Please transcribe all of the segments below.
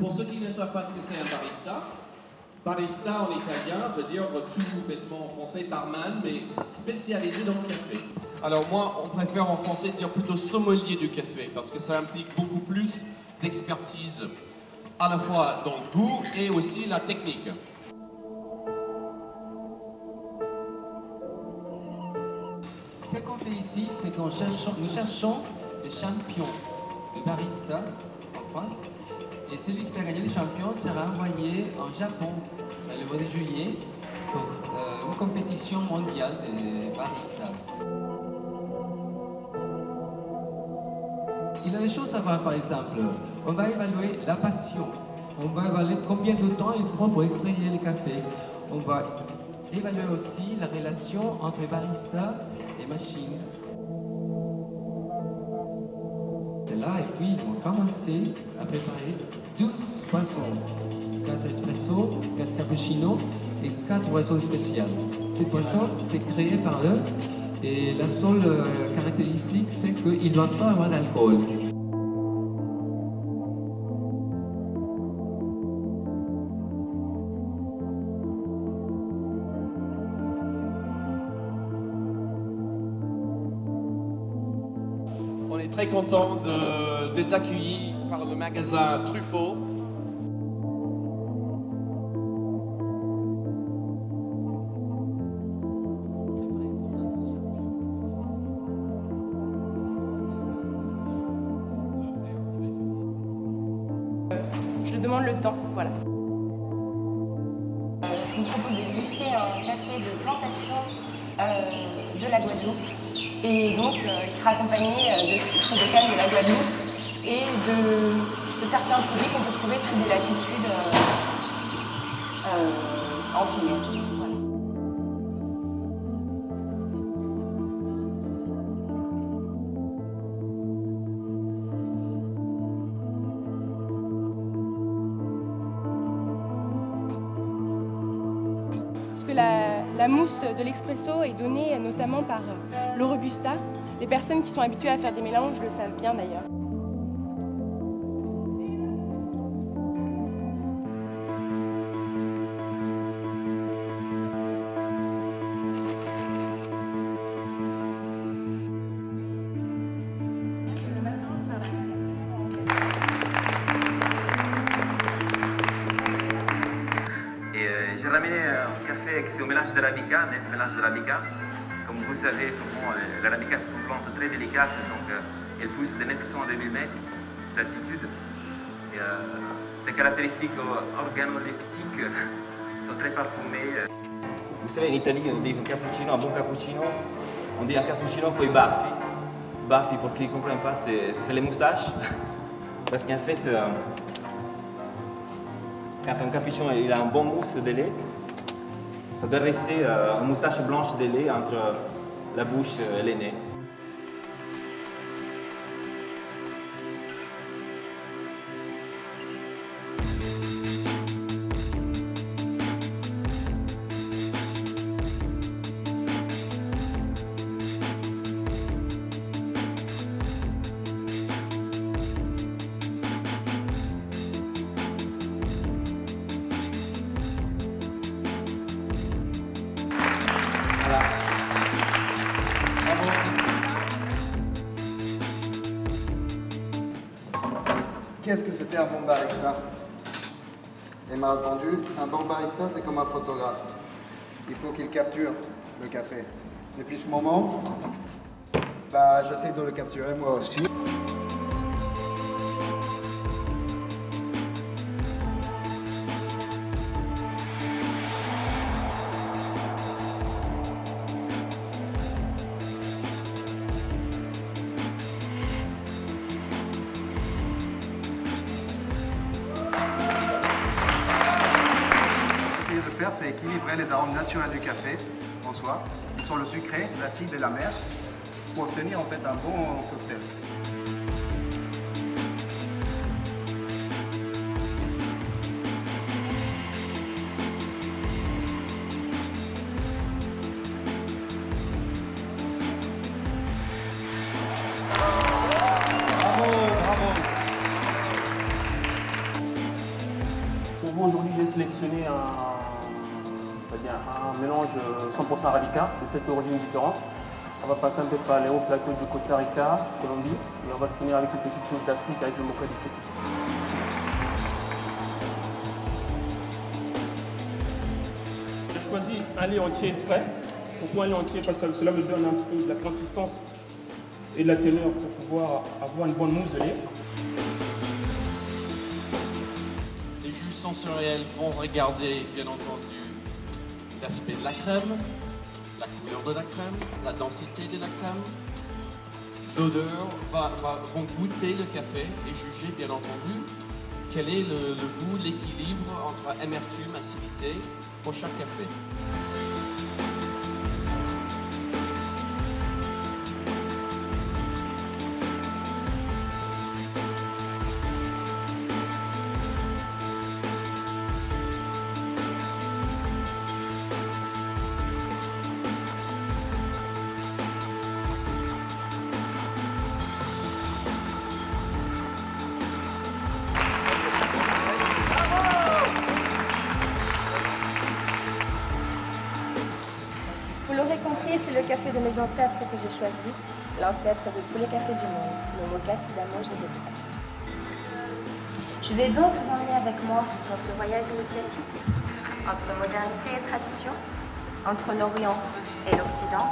Pour ceux qui ne savent pas ce que c'est un barista, barista en italien veut dire tout bêtement en français barman, mais spécialisé dans le café. Alors moi, on préfère en français dire plutôt sommelier du café, parce que ça implique beaucoup plus d'expertise, à la fois dans le goût et aussi la technique. Ce qu'on fait ici, c'est que nous cherchons des champions de barista en France. Et celui qui va gagner les champions sera envoyé en Japon le mois de juillet pour une compétition mondiale de baristas. Il y a des choses à voir, par exemple. On va évaluer la passion. On va évaluer combien de temps il prend pour extraire le café. On va évaluer aussi la relation entre barista et machine. Et là, et puis, ils vont commencer à préparer 12 boissons. 4 espresso, 4 cappuccino et 4 boissons spéciales. Ces boissons, c'est créé par eux. Et la seule caractéristique, c'est qu'il ne doit pas avoir d'alcool. On est très content d'être accueillis par le magasin Truffaut. Je demande le temps, voilà. Je vous propose de déguster un café de plantation de la Guadeloupe. Et donc, il sera accompagné de sucre de canne de la Guadeloupe et de certains produits qu'on peut trouver sous des latitudes antillaises. Voilà. Parce que la mousse de l'expresso est donnée notamment par le Robusta. Les personnes qui sont habituées à faire des mélanges le savent bien d'ailleurs. J'ai ramené un café qui c'est au mélange d'arabica, un mélange d'arabica. Comme vous savez, souvent l'arabica c'est une plante très délicate, donc elle pousse de 900 à 2000 mètres d'altitude. Ses caractéristiques organoleptiques sont très parfumées. Vous savez, en Italie, on dit un cappuccino, un bon cappuccino, on dit un cappuccino con i baffi. Baffi, pour qui ne comprennent pas, c'est les moustaches. Parce qu'en fait, quand un cappuccino il a un bon mousse de lait, ça doit rester une moustache blanche de lait entre la bouche et le nez. Voilà. Bravo. Qu'est-ce que c'était un bon barista? Et m'a entendu, un bon barista, c'est comme un photographe. Il faut qu'il capture le café. Depuis ce moment, j'essaie de le capturer moi aussi. De faire, c'est équilibrer les arômes naturels du café en soi, qui sont le sucré, l'acide et l'amer, pour obtenir en fait un bon cocktail. Bravo, bravo. sélectionné un mélange 100% arabica de 7 origines différentes. On va passer un peu par les hauts plateaux du Costa Rica, Colombie, et on va finir avec une petite touche d'Afrique avec le mocha du Tchèque. J'ai choisi un lait entier frais. Pourquoi un lait entier? Parce que cela me donne un peu de la consistance et de la teneur pour pouvoir avoir une bonne mousse de lait. Les juges sensoriels vont regarder, bien entendu, l'aspect de la crème, la couleur de la crème, la densité de la crème. L'odeur vont goûter le café et juger, bien entendu, quel est le goût, l'équilibre entre amertume, acidité pour chaque café. Vous l'aurez compris, c'est le café de mes ancêtres que j'ai choisi, l'ancêtre de tous les cafés du monde, le mocha Sidamo GDP. Je vais donc vous emmener avec moi dans ce voyage initiatique entre modernité et tradition, entre l'Orient et l'Occident.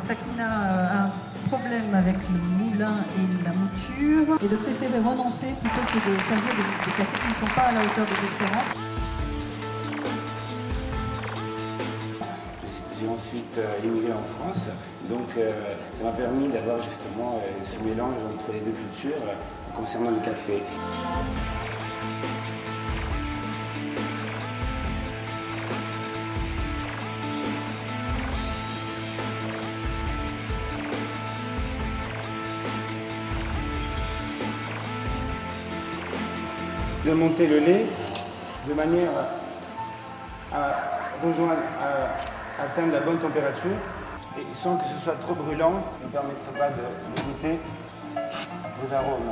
Sakina a un problème avec le moulin et la mouture et de préférer renoncer plutôt que de servir des cafés qui ne sont pas à la hauteur des espérances. J'ai ensuite émigré en France, donc ça m'a permis d'avoir justement ce mélange entre les deux cultures concernant le café. De monter le lait de manière à rejoindre, à atteindre la bonne température et sans que ce soit trop brûlant, ne permettra pas de goûter vos arômes.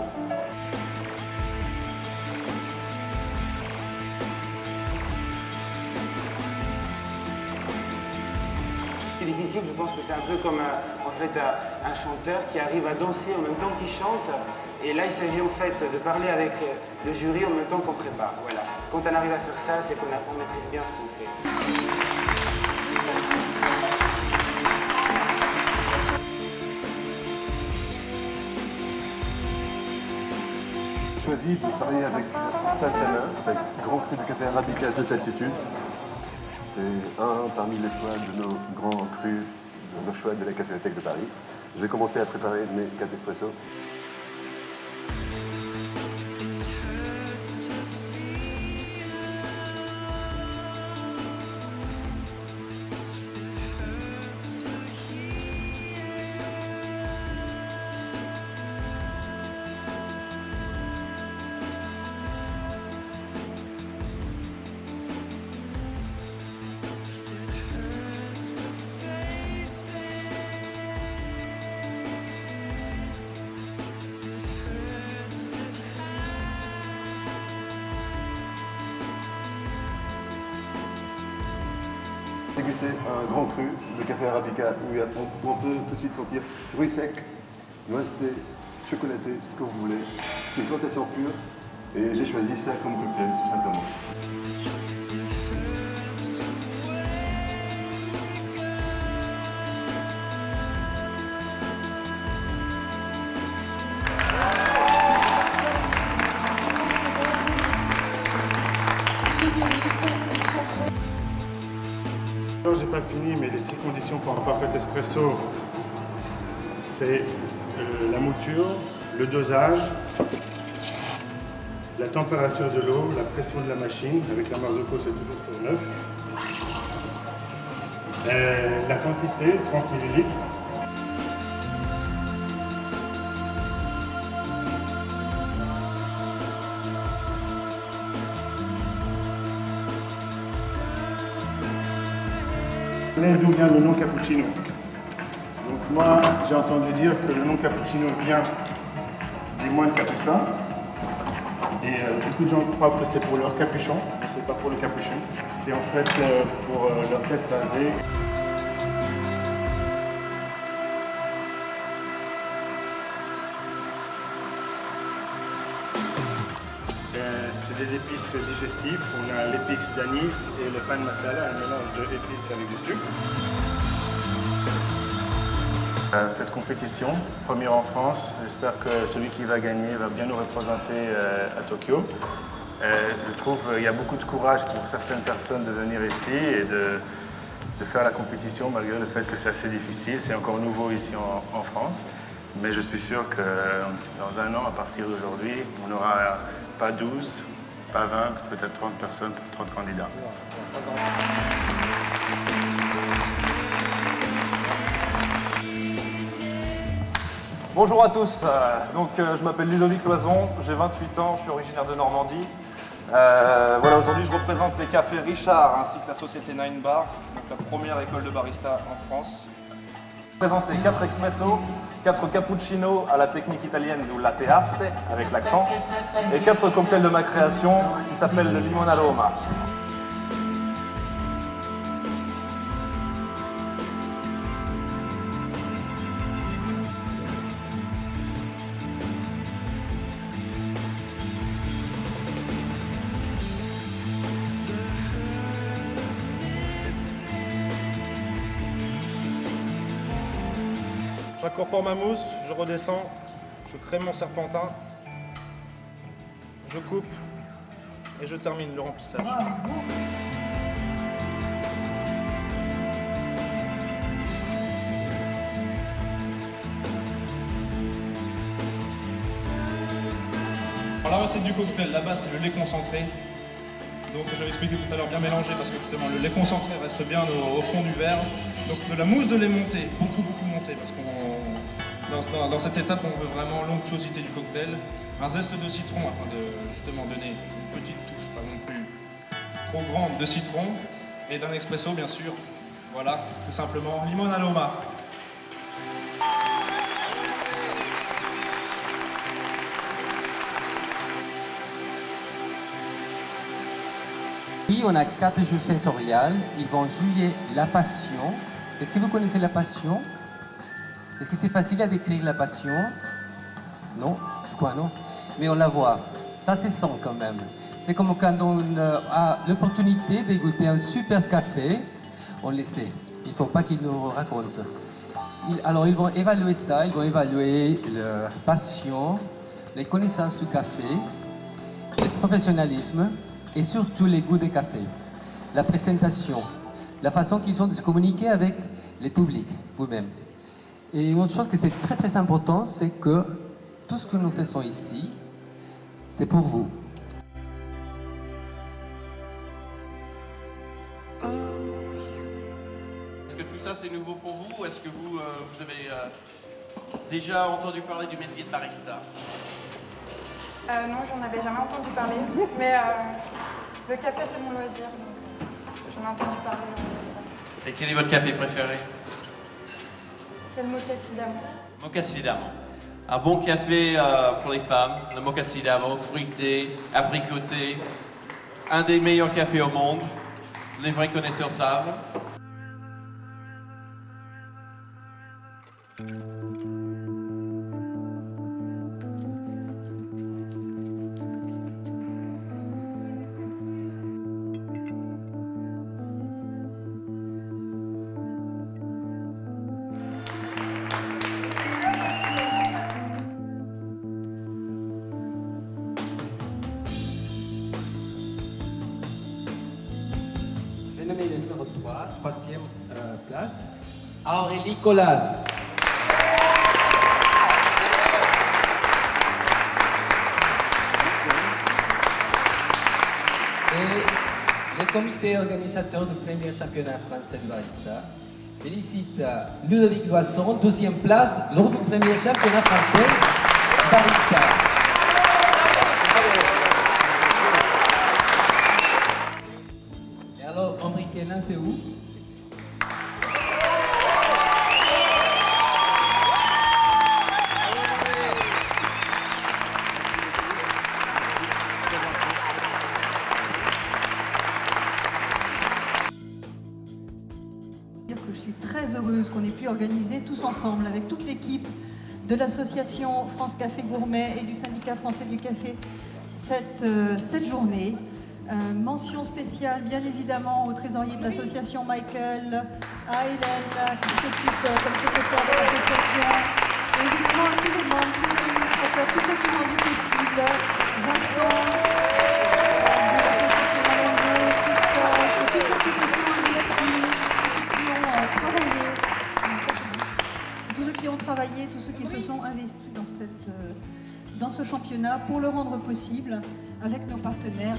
C'est difficile, je pense que c'est un peu comme un chanteur qui arrive à danser en même temps qu'il chante. Et là, il s'agit en fait de parler avec le jury en même temps qu'on prépare. Voilà. Quand on arrive à faire ça, c'est qu'on maîtrise bien ce qu'on fait. J'ai choisi de travailler avec Saltana, c'est un grand cru de café arabica de haute altitude. C'est un parmi les choix de nos grands crus, de nos choix de la Caféothèque de Paris. Je vais commencer à préparer mes 4 espressos. Déguster un grand cru de café arabica où on peut tout de suite sentir fruits secs, noisetés, chocolaté, ce que vous voulez. C'est une plantation pure et j'ai choisi ça comme cocktail tout simplement. J'ai pas fini, mais les 6 conditions pour un parfait espresso, c'est la mouture, le dosage, la température de l'eau, la pression de la machine. Avec la Marzocco, c'est toujours sur 9. La quantité, 30 ml. D'où vient le nom cappuccino. Donc moi, j'ai entendu dire que le nom cappuccino vient du moine capucin. Et beaucoup de gens croient que c'est pour leur capuchon, mais c'est pas pour le capuchon. C'est en fait pour leur tête rasée. C'est des épices digestives. On a l'épice d'anis et le pan masala, un mélange d'épices avec du sucre. Cette compétition, première en France, j'espère que celui qui va gagner va bien nous représenter à Tokyo. Je trouve qu'il y a beaucoup de courage pour certaines personnes de venir ici et de faire la compétition malgré le fait que c'est assez difficile. C'est encore nouveau ici en France, mais je suis sûr que dans un an, à partir d'aujourd'hui, on n'aura pas 12, pas 20, peut-être 30 personnes, 30 candidats. Bonjour à tous, je m'appelle Ludovic Loison, j'ai 28 ans, je suis originaire de Normandie. Voilà, aujourd'hui je représente les cafés Richard ainsi que la société Nine Bar, donc la première école de barista en France. Je vais présenter 4 expressos, 4 cappuccinos à la technique italienne du latte arte avec l'accent et 4 cocktails de ma création qui s'appellent le Limon Aroma. J'incorpore ma mousse, je redescends, je crée mon serpentin, je coupe et je termine le remplissage. Alors la recette du cocktail, là-bas c'est le lait concentré. Donc j'avais expliqué tout à l'heure bien mélangé parce que justement le lait concentré reste bien au fond du verre. Donc de la mousse de lait montée, beaucoup montée parce que dans cette étape on veut vraiment l'onctuosité du cocktail. Un zeste de citron afin de justement donner une petite touche, pas non plus trop grande, de citron. Et d'un expresso bien sûr, voilà, tout simplement, Limon Aroma. Oui, on a 4 jeux sensoriels. Ils vont jouer la passion. Est-ce que vous connaissez la passion? Est-ce que c'est facile à décrire la passion? Non, je crois non. Mais on la voit. Ça, c'est son quand même. C'est comme quand on a l'opportunité de goûter un super café, on le sait. Il ne faut pas qu'ils nous racontent. Alors, ils vont évaluer ça. Ils vont évaluer la passion, les connaissances du café, le professionnalisme, et surtout les goûts des cafés, la présentation, la façon qu'ils ont de se communiquer avec les publics, vous-même. Et une autre chose que c'est très important, c'est que tout ce que nous faisons ici, c'est pour vous. Est-ce que tout ça c'est nouveau pour vous ou est-ce que vous avez déjà entendu parler du métier de barista? Non, j'en avais jamais entendu parler, mais le café c'est mon loisir, donc j'en ai entendu parler de ça. Et quel est votre café préféré? C'est le Moka Sidamo. Moka Sidamo. Un bon café pour les femmes, le Moka Sidamo, fruité, abricoté, un des meilleurs cafés au monde, les vrais connaisseurs savent. Je vais nommer le numéro 3, troisième place, Aurélie Colas. Et le comité organisateur du premier championnat français de barista félicite Ludovic Loison, deuxième place lors du premier championnat français barista. Et alors, Henri Kenan, c'est où? pu organiser tous ensemble avec toute l'équipe de l'association France Café Gourmet et du syndicat français du café cette journée. Mention spéciale bien évidemment au trésorier de l'association Michael, à Hélène qui s'occupe comme secrétaire de l'association, et évidemment à tous les membres, tous les administrateurs, tous ceux qui ont rendu possible, Vincent de la société Malongo, Christophe, tous ceux qui se sont investis, tous ceux qui ont travaillé, tous ceux qui se sont investis dans ce championnat pour le rendre possible avec nos partenaires.